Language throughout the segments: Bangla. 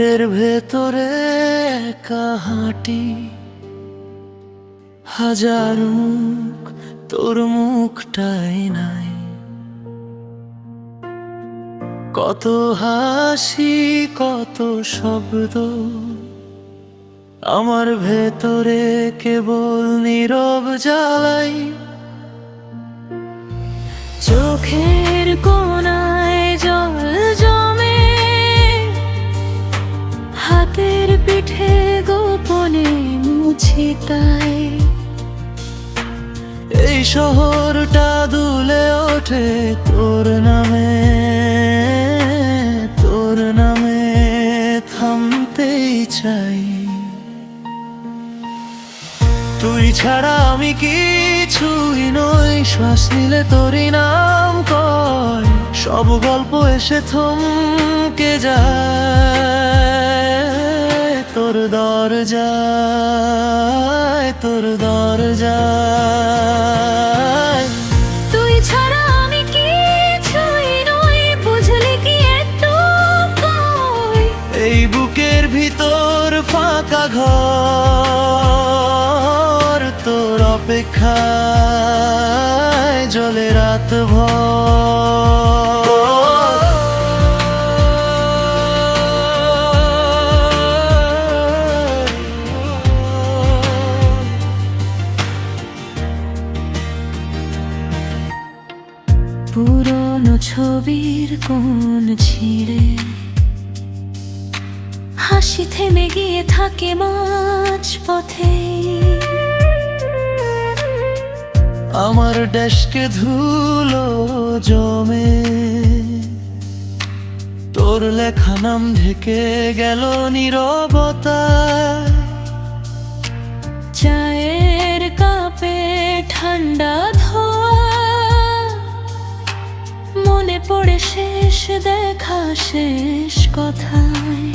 বুকের ভেতরে একা হাঁটি, হাজার মুখ তোর মুখটাই নাই। কত হাসি কত শব্দ আমার ভেতরে কেবল নীরব জ্বালাই। চোখের কোণায় জল জমে, হাতের পিঠে গোপনে মুছি তাই। এই শহরটা দুলে ওঠে তোর নামে, তোর নামে থামতেই চাই। তুই ছাড়া আমি কিছুই নই, শ্বাস নিলে তোরই নাম কয়। সব গল্প এসে থমকে যায় তোর দরজায়, তোর দরজায়। তুই ছাড়া আমি কিছুই নই, বুঝলি কি একটু কই? এই বুকের ভিতর ফাঁকা ঘর, তোর অপেক্ষায় জ্বলে রাত ভর। পুরনো ছবির কোণ ছিঁড়ে হাসি থেমে গিয়ে থাকে মাঝ পথে। আমার ডেস্কে ধুলো জমে, তোর লেখা নাম ঢেকে গেল নীরবতায়। চায়ের কাপে ঠান্ডা ধোয়া, মনে পড়ে শেষ দেখা শেষ কথায়।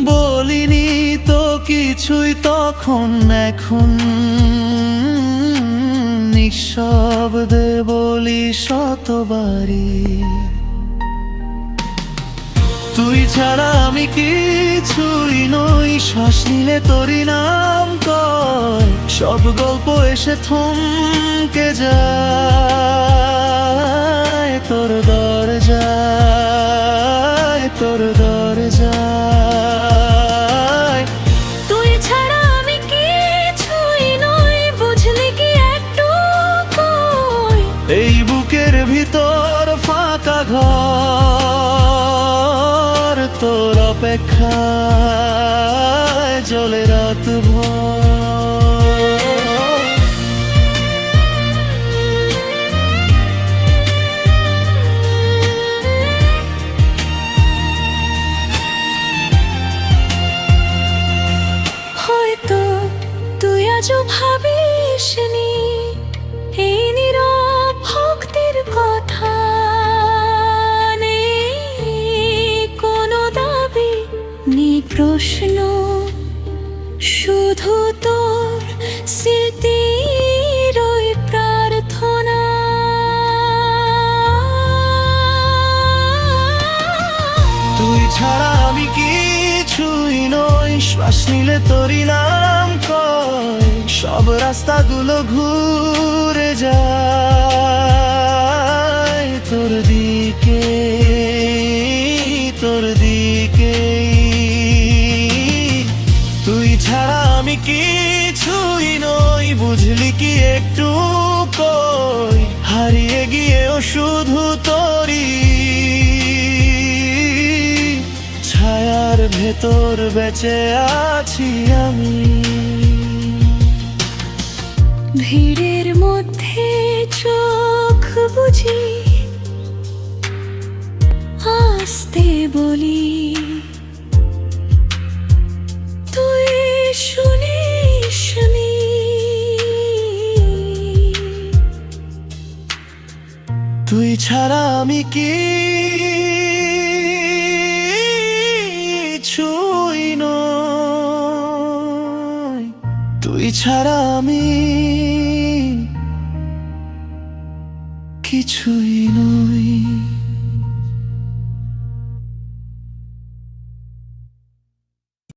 বলিনি তো কিছুই তখন, এখন নিঃশব্দে বলি শতবারই। তুই ছাড়া আমি কিছুই নই, শ্বাস নিলে তোরই নাম কয়। সব গল্প এসে থমকে যায় তোর দরজায়, তোর দরজায়। তুই ছাড়া আমি কিছুই নই, বুঝলি কি একটু কই? এই বুকের ভিতর ফাঁকা ঘর, তোর অপেক্ষায় জ্বলে রাত ভর। হয়তো তুই আজও ভাবিসনি এই নীরব ভক্তির কথা। নেই কোনো দাবি নেই প্রশ্ন, শুধু তোর স্মৃতির ওই প্রার্থনা। তুই ছাড়া আমি কিছুই নই, শ্বাস নিলে তোরই নাম কয়। সব রাস্তাগুলো ঘুরে যায় তোর দিকে, তোর দিকে। তুই ছাড়া আমি কিছুই নই, বুঝলি কি একটু কই? হারিয়ে গিয়েও শুধু তোরই ছায়ার ভেতর বেঁচে আছি আমি। ভিড়ের মধ্যে চোখ বুঝি আস্তে বলি, তুই শুনিস নি? তুই ছাড়া আমি কিছুই নই, তুই ছাড়া আমি কিছুই নই।